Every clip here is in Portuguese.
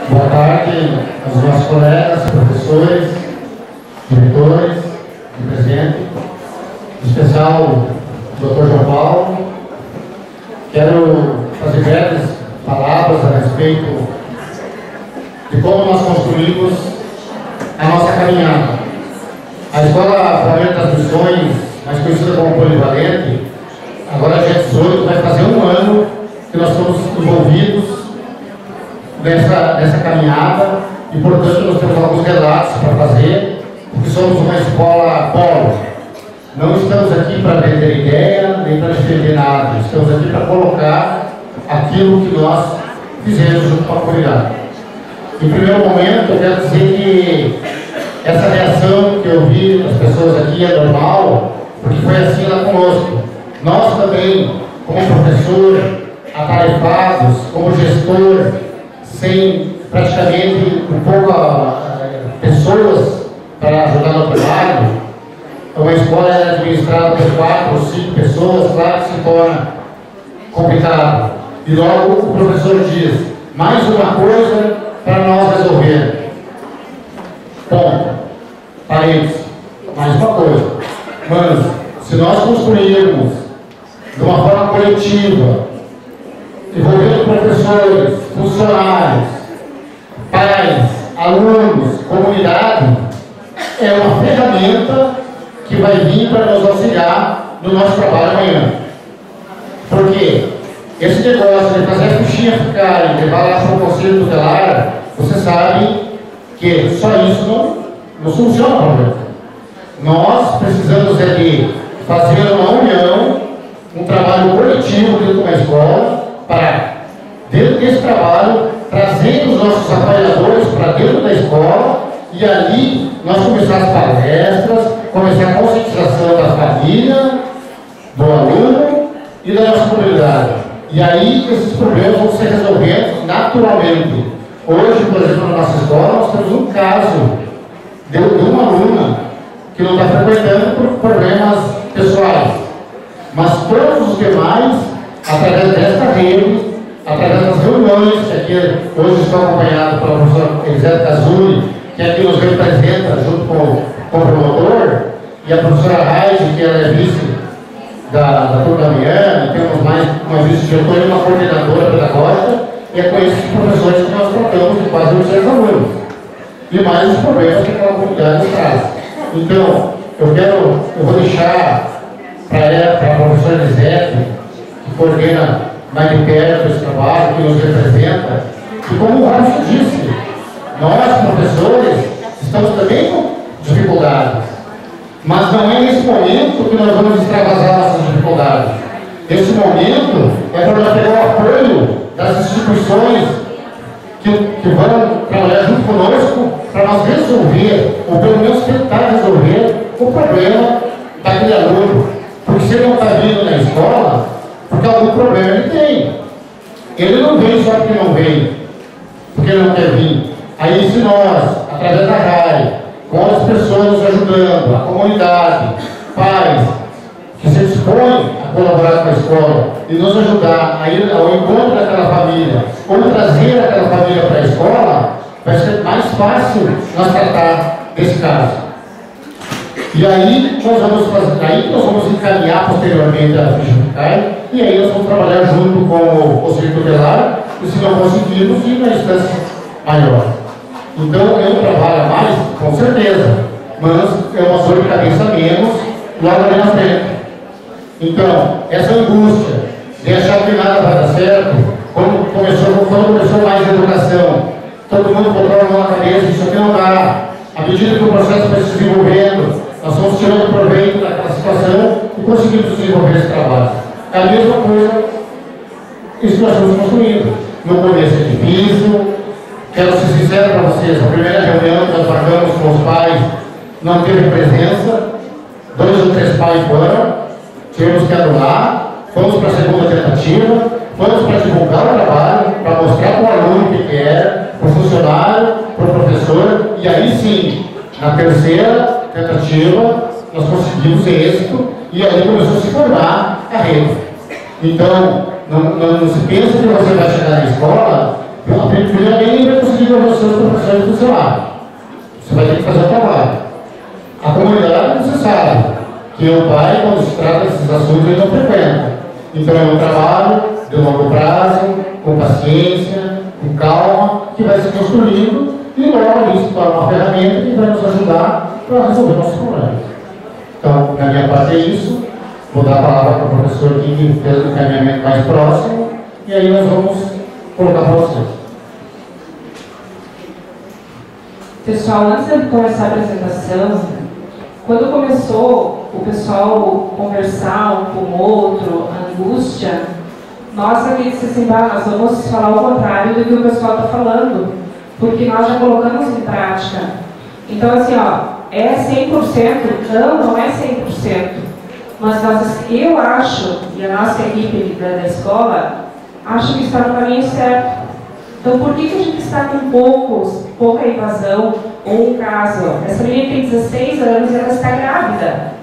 Boa tarde aos nossos colegas, professores, diretores, presidente, em especial o Dr. João Paulo. Quero fazer breves palavras a respeito de como nós construímos a nossa caminhada. A Escola Flamengo das Missões, mais conhecida como Polivalente, agora dia 18, vai fazer um ano que nós estamos envolvidos nessa caminhada e, portanto, nós temos alguns relatos para fazer, porque somos uma escola polo. Não estamos aqui para vender ideia, nem para defender nada. Estamos aqui para colocar aquilo que nós fizemos junto com a comunidade. Em primeiro momento, eu quero dizer que essa reação que eu vi das pessoas aqui é normal, porque foi assim lá conosco. Nós também, como professor, atarefados, como gestor, sem praticamente pessoas para ajudar no trabalho, uma escola é administrada por 4 ou 5 pessoas, claro que se torna complicado. E logo o professor diz, mais uma coisa para nós resolver. Ponto. Parênteses. Mais uma coisa. Mas, se nós construirmos de uma forma coletiva, envolvendo professores, funcionários, pais, alunos, comunidade, é uma ferramenta que vai vir para nos auxiliar no nosso trabalho amanhã. Porque esse negócio de fazer a fichinha ficar e levar lá para o conselho tutelar, você sabe que só isso não soluciona o problema. Nós precisamos de fazer uma união, um trabalho coletivo dentro de uma escola, para, dentro desse trabalho, trazer os nossos apoiadores para dentro da escola e ali nós começar as palestras, começar a conscientização da família, do aluno e da nossa comunidade. E aí esses problemas vão ser resolvidos naturalmente. Hoje, por exemplo, na nossa escola, nós temos um caso de uma aluna que não está frequentando por problemas pessoais. Mas todos os demais, através desta rede, através das reuniões, que aqui hoje estão acompanhados pela professora Elisete Cazuli, que aqui nos representa junto com o promotor, e a professora Raide, que ela é vice da turma da manhã, e temos mais uma vice-diretora e uma coordenadora pedagógica, e é com esses professores que nós tratamos de quase 800 alunos. E mais os problemas que aquela comunidade nos traz. Então, eu vou deixar para a professora Elisete, que coordena mais de perto esse trabalho, que nos representa, e como o Ralf disse, nós, professores, estamos também com dificuldades, mas não é nesse momento que nós vamos extravasar nossas dificuldades. Esse momento é para nós pegar o apoio das instituições que vão trabalhar junto conosco para nós resolver, ou pelo menos tentar resolver, o problema daquele aluno. Porque se ele não está vindo na escola, porque algum problema ele tem. Ele não vem só porque não vem, porque ele não quer vir. Aí se nós, através da RAI, com as pessoas nos ajudando, a comunidade, pais, que se dispõem a colaborar com a escola e nos ajudar a ir ao encontro daquela família, ou trazer aquela família para a escola, vai ser mais fácil nós tratar desse caso. E aí nós vamos encaminhar posteriormente a ficha que cai, e aí nós vamos trabalhar junto com o Conselho Tutelar, e se não conseguirmos, ir na instância maior. Então é um trabalho a mais, com certeza, mas é uma dor de cabeça menos logo ali na frente. Então, essa angústia de achar que nada vai dar certo, quando começou mais a educação, todo mundo botou a mão na cabeça, isso aqui não dá. À medida que o processo vai se desenvolvendo, nós vamos tirando proveito daquela situação e conseguimos desenvolver esse trabalho. É a mesma coisa, isso que nós estamos construindo. No começo é difícil. Quero ser sincero para vocês, a primeira reunião que nós marcamos com os pais não teve presença, 2 ou 3 pais foram, tivemos que anular, fomos para a segunda tentativa, fomos para divulgar o trabalho, para mostrar para o aluno o que era, para o funcionário, para o professor, e aí sim, na terceira tentativa, nós conseguimos êxito, e aí começou a se formar a rede. Então, não se pensa que você vai chegar na escola, primeiramente nem vai conseguir digo a vocês, professores do seu lado. Você vai ter que fazer o trabalho. A comunidade, você sabe, que o pai, quando se trata desses assuntos, ele não frequenta. Então é um trabalho de longo prazo, com paciência, com calma, que vai se construindo e logo isso torna uma ferramenta que vai nos ajudar para resolver nossos problemas. Então, na minha parte é isso. Vou dar a palavra para o professor aqui que fez o encaminhamento mais próximo e aí nós vamos colocar para vocês. Pessoal, antes de começar a apresentação, quando começou o pessoal conversar um com o outro, a angústia, nós aqui dissemos assim, nós vamos falar o contrário do que o pessoal está falando, porque nós já colocamos em prática. Então, assim, é 100%? Não é 100%. Mas eu acho, e a nossa equipe da escola, acho que está no caminho certo. Então, por que a gente está com pouca invasão ou um caso? Essa menina tem 16 anos e ela está grávida,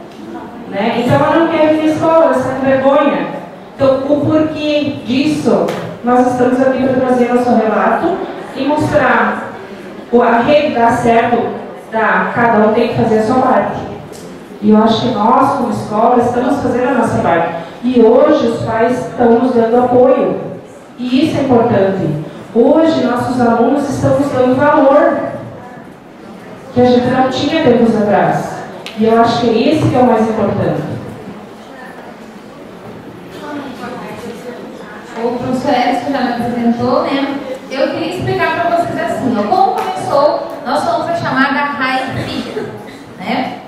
né? Então, ela não quer vir na escola, ela está com vergonha. Então, o porquê disso, nós estamos aqui para trazer nosso relato e mostrar a rede dá certo, cada um tem que fazer a sua parte. E eu acho que nós, como escola, estamos fazendo a nossa parte. E hoje os pais estão nos dando apoio. E isso é importante. Hoje nossos alunos estão nos dando valor que a gente não tinha tempos atrás. E eu acho que é esse que é o mais importante. O professor Edson já me apresentou, né? Eu queria explicar para vocês assim, como começou, nós somos a chamada RAI Filha, né?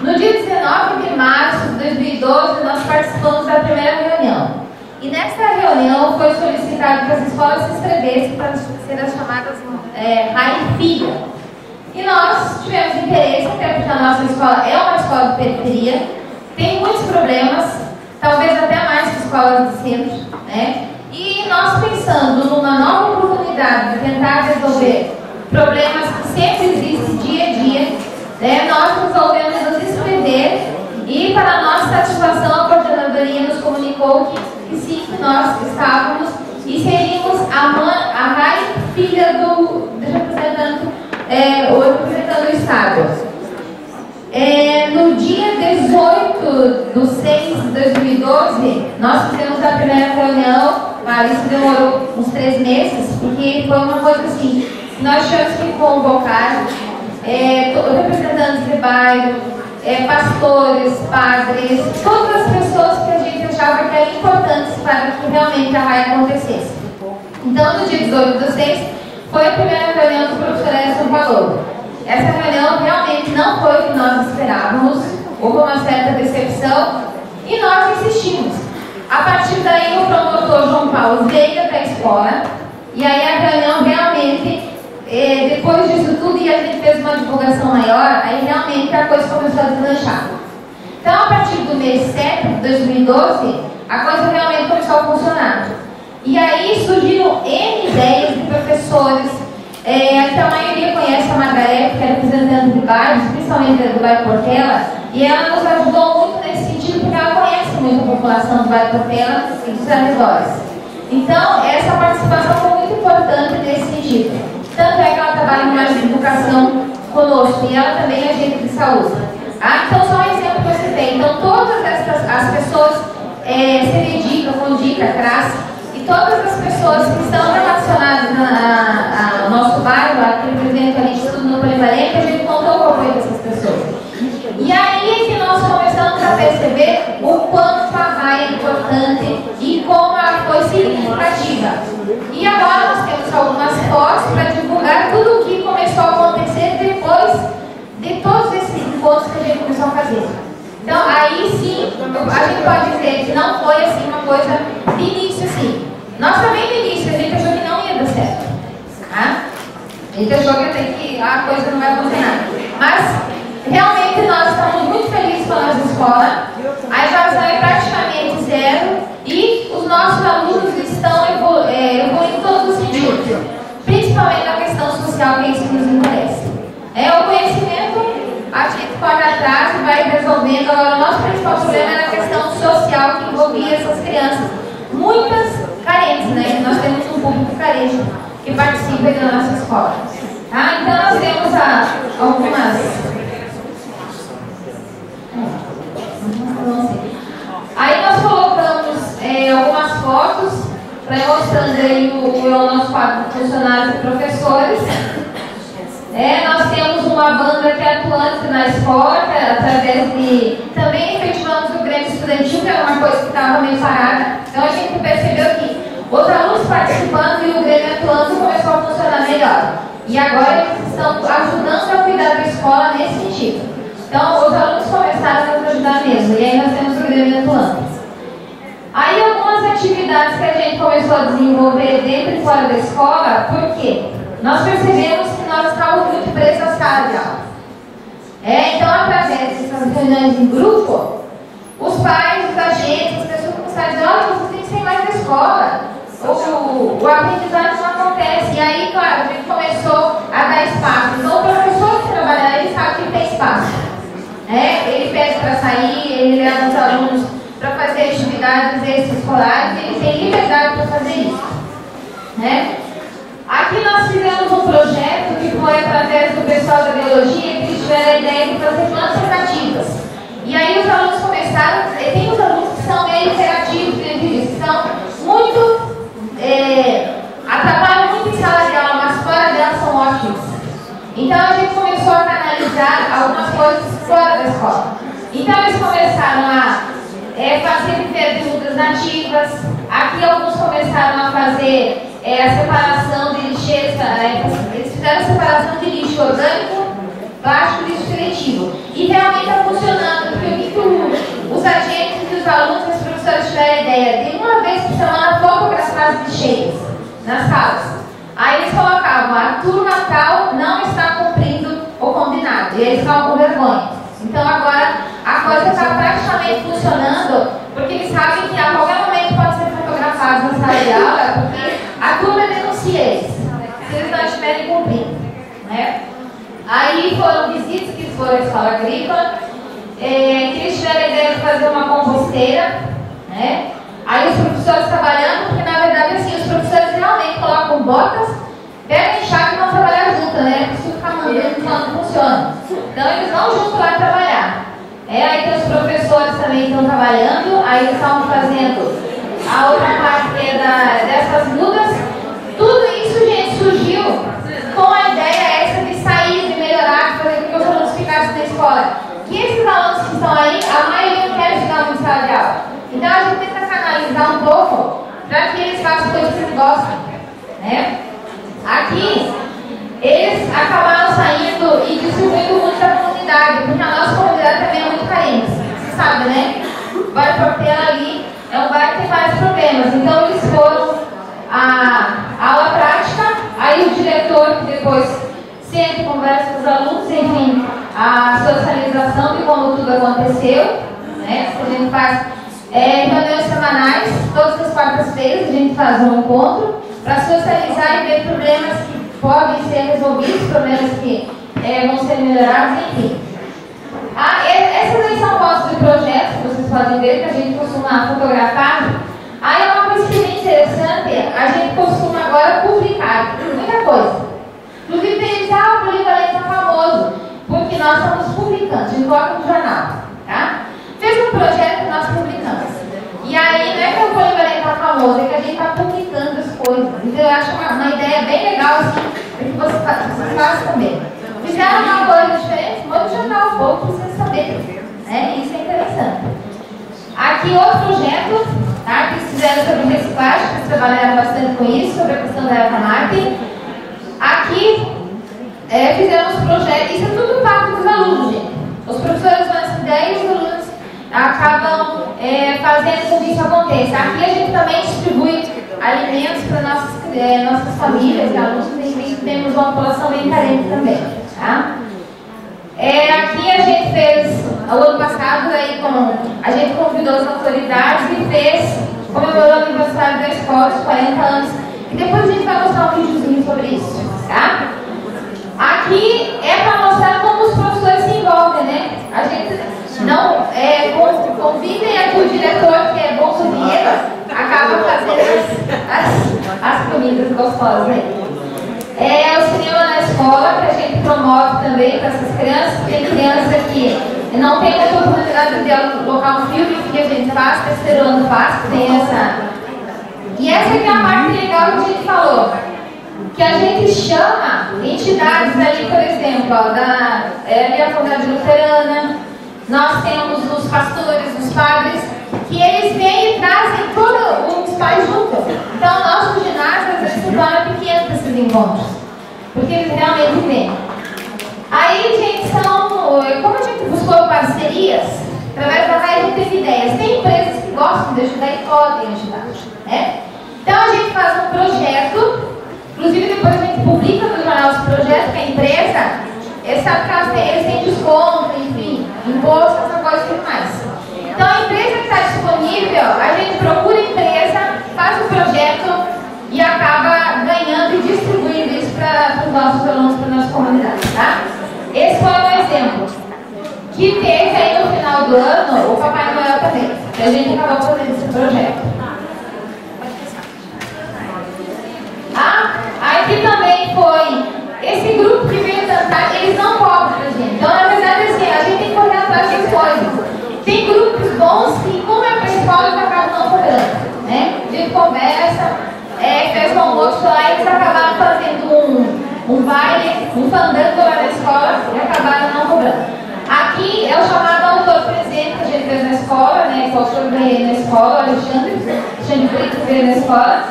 No dia 19 de março de 2012, nós participamos da primeira reunião. E nessa reunião foi solicitado que as escolas se inscrevessem para ser as chamadas RAI Filha. E nós tivemos interesse, até porque a nossa escola é uma escola de periferia, tem muitos problemas, talvez até mais que escolas de centro, né? E nós pensando numa nova oportunidade de tentar resolver problemas que sempre existem dia a dia, né? Nós resolvemos nos inscrever e, para nossa satisfação, a coordenadoria nos comunicou que sim, que nós estávamos e seríamos a RAI Filha representando o Estado. No dia 18/6 de 2012, nós fizemos a primeira reunião. Isso demorou uns 3 meses, porque foi uma coisa assim, nós tivemos que convocar representantes de bairro, pastores, padres, todas as pessoas que a gente achava que eram importantes para que realmente a RAI acontecesse. Então, no dia 18/6, foi a primeira reunião que o professor Edson falou. Essa reunião realmente não foi o que nós esperávamos, houve uma certa decepção e nós insistimos. A partir daí, o promotor João Paulo veio até a escola e aí a reunião realmente, depois disso tudo, e a gente fez uma divulgação maior, aí realmente a coisa começou a deslanchar. Então, a partir do mês 7 de 2012, a coisa realmente começou a funcionar. E aí surgiram N ideias de professores, que a maioria conhece a Margarete, que é representante de bairros, principalmente do bairro Portela, e ela nos ajudou muito nesse sentido, porque ela conhece muito a população do bairro Portela e dos arredores. Então, essa participação foi muito importante nesse sentido. Tanto é que ela trabalha na área de educação conosco, e ela também é agente de saúde. Então, só um exemplo que eu citei. Então, todas as pessoas CDDICA, Condica, CRAS, e todas as pessoas que estão relacionadas ao nosso bairro, aquele presente ali de estudo no Polivalente, a gente contou com o apoio dessas pessoas. E aí é que nós começamos a perceber o quanto a RAI é importante e como ela foi significativa. E agora nós temos algumas fotos para divulgar tudo o que começou a acontecer depois de todos esses encontros que a gente começou a fazer. Então, aí sim, a gente pode dizer que não foi assim uma coisa de início, assim. Nós também no início, a gente achou que não ia dar certo. Tá? A gente achou que a coisa não vai funcionar. Mas, realmente, nós estamos muito felizes com a nossa escola. A evasão é praticamente zero e os nossos alunos estão evoluindo em todos os sentidos. Principalmente na questão social, que é isso que nos interessa. O conhecimento a gente corre atrás e vai resolvendo. Agora, o nosso principal problema era a questão social que envolvia essas crianças. Muitas carentes, né? Nós temos um público carente. que participem da nossa escola. Tá? Então, nós temos algumas... Aí nós colocamos algumas fotos para mostrando aí o nosso quadro de funcionários e professores. Nós temos uma banda que é atuante na escola, através de... Também efetivamos o Grêmio Estudantil, que era uma coisa que estava meio parada. Então a gente percebeu que os alunos participando e o Grêmio atuando começou a funcionar melhor. E agora eles estão ajudando a cuidar da escola nesse sentido. Então os alunos começaram a nos ajudar mesmo, e aí nós temos o Grêmio atuando. Aí algumas atividades que a gente começou a desenvolver dentro e fora da escola, por quê? Nós percebemos que nós estávamos muito presos à sala de aula. Então, através dessas reuniões em grupo, os pais, os agentes, as pessoas começaram a dizer: olha, vocês têm que sair mais da escola. O aprendizado não acontece. E aí, claro, a gente começou a dar espaço. Então, o professor que trabalha, ele sabe que tem espaço. Ele pede para sair, ele leva os alunos para fazer atividades extraescolares, ele tem liberdade para fazer isso. Aqui nós fizemos um projeto que foi através do pessoal da biologia, que eles tiveram a ideia de fazer plantas rotativas. E aí os alunos começaram, tem os alunos que são meio interativos, que são muito, atrapalham muito em sala de aula, mas fora dela são ótimos. Então a gente começou a canalizar algumas coisas fora da escola. Então eles começaram a fazer perguntas nativas. Aqui alguns começaram a fazer a separação de lixeiros, eles fizeram a separação de lixo orgânico, plástico e lixo seletivo. E realmente está funcionando, porque os agentes e os alunos e os professores tiveram a ideia de uma vez por semana fotografar as lixeiras nas salas. Aí eles colocavam: a turma tal não está cumprindo o combinado, e eles estavam com vergonha. Então agora a coisa está praticamente funcionando, porque eles sabem que a qualquer momento pode ser fotografado na sala de aula, porque a turma denuncia eles, se eles não estiverem cumprindo. Aí foram visitas que foram à escola agrícola, que eles tiveram a ideia de fazer uma composteira. Aí os professores trabalhando, porque na verdade assim, os professores realmente colocam botas, pegam chave e vão trabalhar junto, porque se ficar mandando não funciona. Então eles vão junto lá trabalhar. Aí tem os professores também estão trabalhando, aí eles estavam fazendo a outra parte que é dessas mudas. Tudo isso, gente, surgiu com a ideia essa de sair, de melhorar, de fazer com que os alunos ficassem na escola. Que esses alunos que estão aí, a maioria não quer ficar em sala de aula. Então a gente tenta canalizar um pouco para que eles façam coisas que eles gostam. Aqui, eles acabaram saindo e distribuindo muito da comunidade, porque a nossa comunidade também é muito carente. Você sabe, O bairro Porteira ali é um bairro que tem vários problemas. Então eles foram a aula prática, aí o diretor que depois senta e conversa com os alunos, enfim, a socialização de como tudo aconteceu. A gente faz reuniões semanais, todas as quartas-feiras a gente faz um encontro para socializar e ver problemas que podem ser resolvidos, problemas que vão ser melhorados, enfim. Essas aí são fotos de projetos que vocês podem ver, que a gente costuma fotografar. Aí é uma coisa que é bem interessante, a gente costuma agora publicar muita coisa. Inclusive tem gente: o polivalente é famoso, porque nós estamos publicando, a gente coloca no jornal. Fez um projeto que nós publicamos. E aí não é que o polivalente está famoso, é que a gente está publicando as coisas. Então eu acho uma ideia bem legal assim, para que você faça também. Fizeram uma coisa diferente, manda o jornal, o povo precisa saber. Isso é interessante. Aqui outro projeto, que eles fizeram sobre reciclagem, que eles trabalharam bastante com isso, sobre a questão da erva mate. Aqui fizemos projetos, isso é tudo parte dos alunos, gente. Os professores dão essa ideia e os alunos acabam fazendo com que isso aconteça. Aqui a gente também distribui alimentos para nossas famílias e alunos, temos uma população bem carente também. Aqui a gente fez, o ano passado, a gente convidou as autoridades e comemorou o aniversário da escola, os 40 anos. E depois a gente vai mostrar um videozinho sobre isso. Aqui é para mostrar como os professores se envolvem, A gente não convidem aqui o diretor, que é bom cozinheiro, acaba fazendo as comidas gostosas aí. escola, que a gente promove também para essas crianças. Tem criança que não tem muita oportunidade de alocar um filme, que a gente faz, terceiro ano faz, tem essa. E essa aqui é a parte legal que a gente falou, que a gente chama entidades ali, por exemplo, ó, ali a Comunidade Luterana, nós temos os pastores, os padres, que eles vêm e trazem todos os pais juntos. Então, o nosso ginásio às vezes se torna pequeno para esses encontros, porque eles realmente vêm. Aí, gente, como a gente buscou parcerias, através da RAI a gente teve ideias. Tem empresas que gostam de ajudar e podem ajudar, né? Então, a gente faz um projeto, inclusive depois a gente publica no jornal esse projeto, que a empresa, sabe que eles têm desconto, enfim, imposto, essa coisa e tudo mais. Então, a empresa que está disponível, a gente procura a empresa, faz o projeto e acaba ganhando e distribuindo isso para os nossos alunos, para a nossa comunidade, tá? Esse foi um exemplo. Que teve aí no final do ano o Papai Noel também, que a gente acabou fazendo esse projeto. Aqui também foi esse grupo que veio dançar, eles não cobram pra gente. Então, na verdade, assim, a gente tem que correr atrás das coisas. Tem grupos bons que, como é para a escola, eles acabam não cobrando, né? A gente conversa, fez um almoço lá, eles acabaram fazendo um baile, um fandango lá na escola e acabaram não cobrando. Aqui é o chamado autor presente que a gente fez na escola, né? O autor veio na escola, Alexandre Brito veio na escola.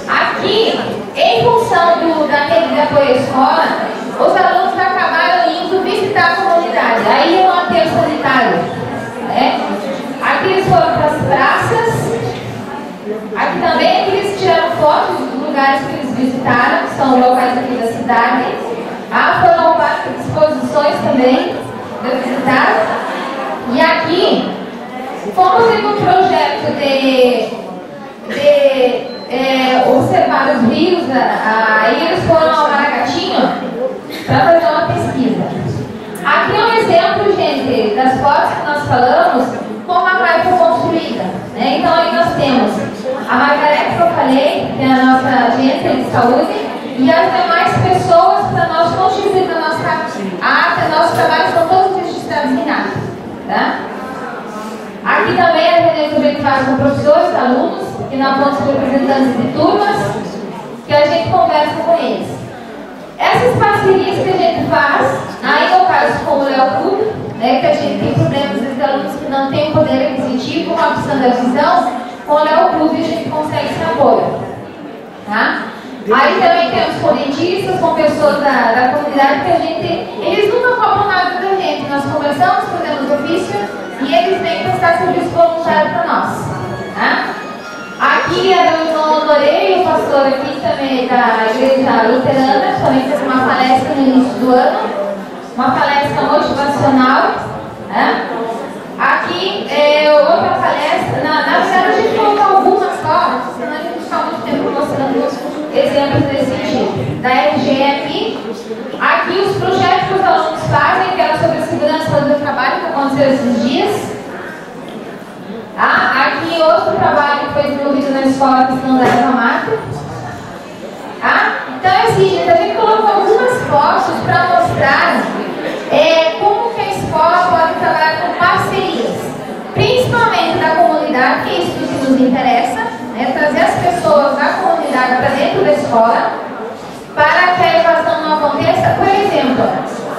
Aqui, em função da rede de apoio à escola, os alunos acabaram indo visitar a comunidade. Aí é um aterro sanitário, né? Aqui eles foram para as praças. Aqui também eles tiraram fotos dos lugares que eles visitaram, que são locais aqui da cidade. Foram várias exposições também para visitar. E aqui fomos em um projeto de observar os rios, aí eles foram ao Maragatinho para fazer uma pesquisa. Aqui é um exemplo, gente, das fotos que nós falamos, como a RAI foi construída, né? Então aí nós temos a Margarete que eu falei, que é a nossa agência de saúde, e as demais pessoas para nós constituir a nossa ata, nossos trabalhos são todos registrados em ata, tá? Aqui também a reunião que a gente faz com professores, alunos, que nós vamos representantes de turmas, que a gente conversa com eles. Essas parcerias que a gente faz, aí no caso como o Léo Clube, né, que a gente tem problemas de alunos que não têm poder aquisitivo, uma opção da visão, com o Léo Clube a gente consegue esse apoio. Tá? Aí também temos com dentistas, com pessoas da comunidade, que eles nunca cobram nada da gente. Nós conversamos, fazemos ofício e eles vêm prestar serviço voluntário para nós. Tá? Aqui é o irmão Honorei, o pastor aqui também da Igreja Luterana, também fez uma palestra no início do ano, uma palestra motivacional. Né? Aqui é outra palestra, na verdade a gente colocou algumas só, senão a gente fica muito tempo mostrando exemplos nesse sentido. Da RGE aqui os projetos que os alunos fazem, que era sobre a segurança do trabalho, que aconteceu esses dias. Aqui outro trabalho que foi desenvolvido na escola, a questão da erva mata. Então é assim, a gente colocou algumas fotos para mostrar como que a escola pode trabalhar com parcerias, principalmente da comunidade, que é isso que nos interessa, né, trazer as pessoas da comunidade para dentro da escola, para que a evasão não aconteça. Por exemplo,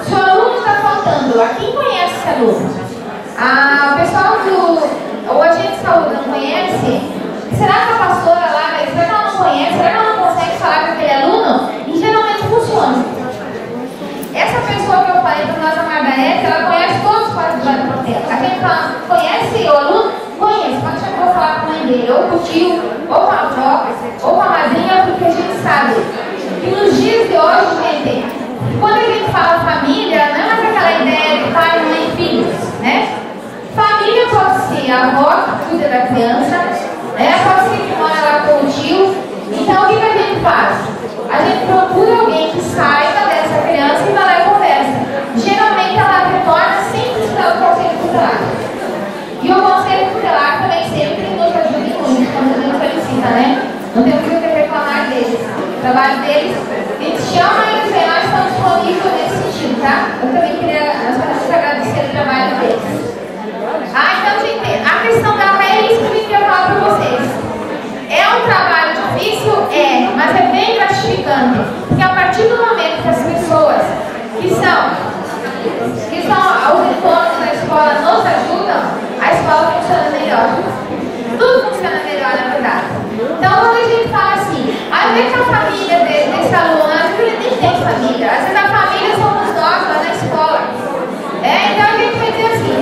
se o aluno está faltando, quem conhece esse aluno? O pessoal o agente de saúde não conhece? Será que a pastora lá, será que ela não conhece? Será que ela não consegue falar com aquele aluno? E geralmente funciona. Essa pessoa que eu falei para nós, a Margarete, ela conhece todos os pais do Vale do Porteiro. A gente fala, conhece o aluno? Conhece, pode chamar para falar com a mãe dele, ou com o tio, ou com a avó, ou com a madrinha, porque a gente sabe que nos dias de hoje, gente, quando a gente fala família, não é mais aquela ideia de pai, mãe e filhos, né? Família pode ser a avó que cuida da criança, né? Pode ser que mora lá com o tio. Então, o que a gente faz? A gente procura alguém que saiba dessa criança e vai lá e conversa. Geralmente, ela retorna sem precisar do conselho tutelar. E o conselho tutelar também sempre nos ajuda muito, quando a gente solicita, né? Não temos o que reclamar deles. O trabalho deles Me chama e dizer, nós estamos disponíveis nesse sentido, tá? Eu também queria agradecer o trabalho deles. Então, gente, a questão da fé é isso que eu queria falar para vocês. É um trabalho difícil? É, mas é bem gratificante. Porque a partir do momento que as pessoas que são os entornos da escola nos ajudam, a escola funciona melhor. Tudo funciona melhor, na verdade. Então, quando a gente fala assim, às vezes a família desse aluno, às vezes ele nem tem família, às vezes a família somos nós lá na escola. Então a gente vai dizer assim,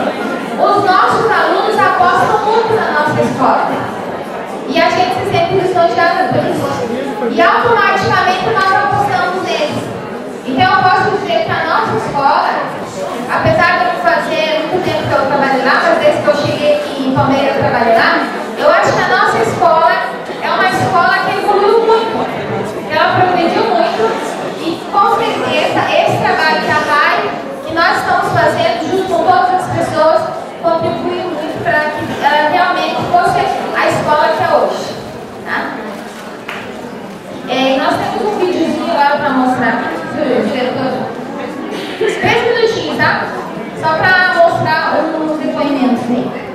os nossos alunos apostam muito na nossa escola. E a gente se sente lisonjeado por isso. E automaticamente nós apostamos neles. Então eu posso dizer que a nossa escola, apesar de eu fazer muito tempo que eu trabalhei lá, mas desde que eu cheguei aqui em Palmeiras eu trabalhei lá, eu acho que a nossa escola é uma escola que evoluiu muito. Ela progrediu muito e com certeza esse trabalho da RAI que nós estamos fazendo junto com todas as pessoas contribuiu muito para que ela realmente fosse a escola que é hoje. Tá? Nós temos um videozinho agora para mostrar. 3 minutinhos, tá? Só para mostrar um depoimento aí.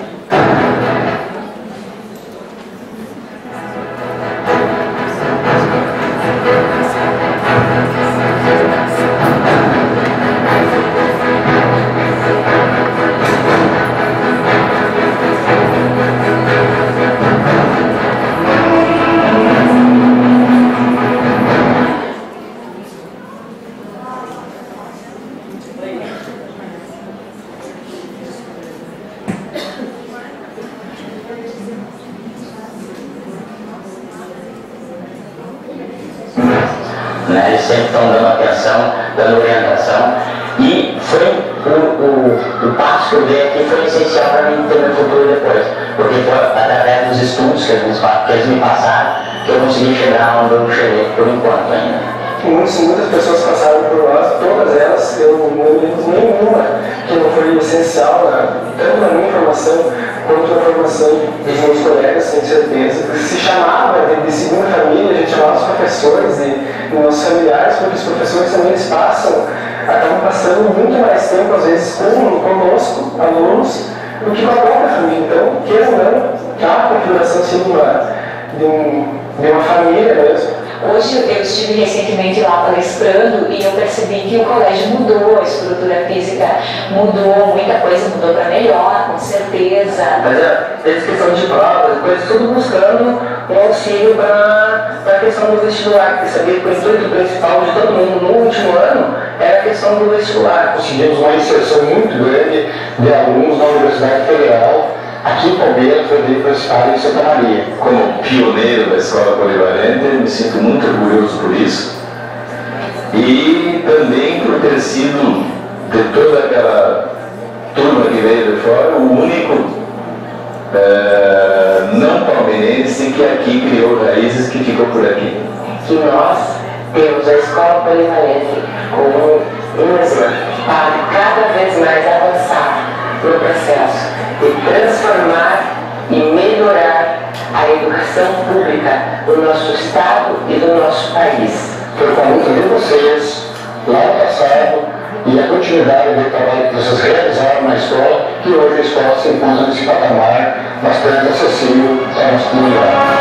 Eles sempre estão dando atenção, dando orientação, e foi o passo que eu dei aqui foi essencial para mim ter meu futuro depois, porque foi através dos estudos que eles me passaram que eu consegui chegar onde eu cheguei por enquanto ainda. Muitas pessoas passaram por nós, todas elas, eu não lembro nenhuma que não foi essencial, tanto na minha formação quanto na formação dos meus colegas, sem certeza. Se chamava de segunda família, a gente chamava os professores e nossos familiares, porque os professores também eles acabam passando muito mais tempo, às vezes, conosco, alunos, do que com a própria família. Então, queira ou não, há a configuração assim, de uma família mesmo. Hoje eu estive recentemente lá palestrando e eu percebi que o colégio mudou, a estrutura física mudou, muita coisa mudou para melhor, com certeza. Mas a questão de provas, coisas, tudo buscando um auxílio para a questão do vestibular, porque sabia que o intuito principal de todo mundo no último ano era a questão do vestibular. Conseguimos uma inserção muito grande de alunos na Universidade Federal. Aqui em Palmeiras, foi universitário em Santa Maria. Como pioneiro da escola polivalente, me sinto muito orgulhoso por isso. E também por ter sido, de toda aquela turma que veio de fora, o único não palmeirense que aqui criou raízes, que ficou por aqui. Que nós temos a escola polivalente como um exemplo para cada vez mais avançar no processo de transformar e melhorar a educação pública do nosso estado e do nosso país. Foi com muito de vocês, lá no passado, e a continuidade do trabalho que vocês realizaram na escola, que hoje a escola se encontra nesse patamar bastante acessível à nossa comunidade.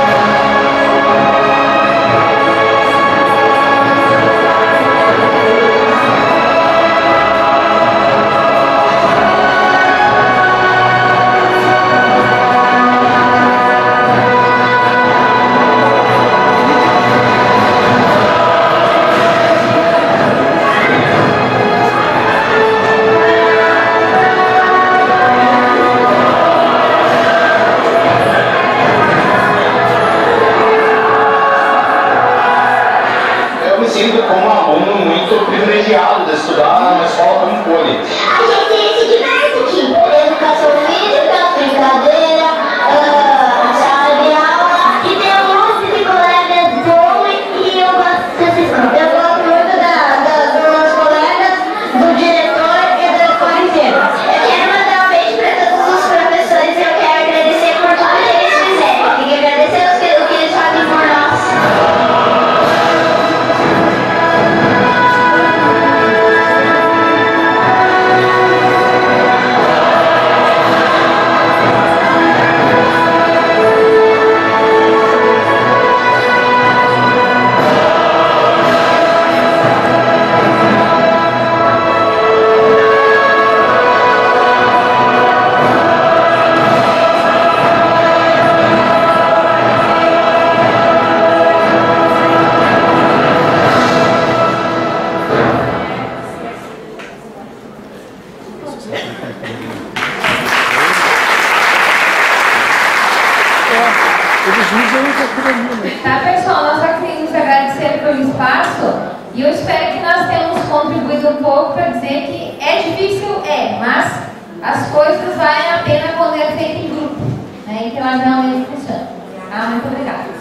Como aluno muito privilegiado de estudar numa escola como Poli. A gente se diverte aqui. Educação física, brincadeira, sala de aula. E tem um monte de colegas bons e eu gosto dessa escola. Eu gosto muito dos meus colegas, do diretor e da escola inteira. Eu quero mandar um beijo para todos os professores e eu quero agradecer por tudo que eles fizeram. Tem que agradecer o que eles fazem por nós. pelo espaço e eu espero que nós tenhamos contribuído um pouco para dizer que é difícil, mas as coisas valem a pena quando é feito em grupo, né? E que elas realmente funcionam. Muito obrigada.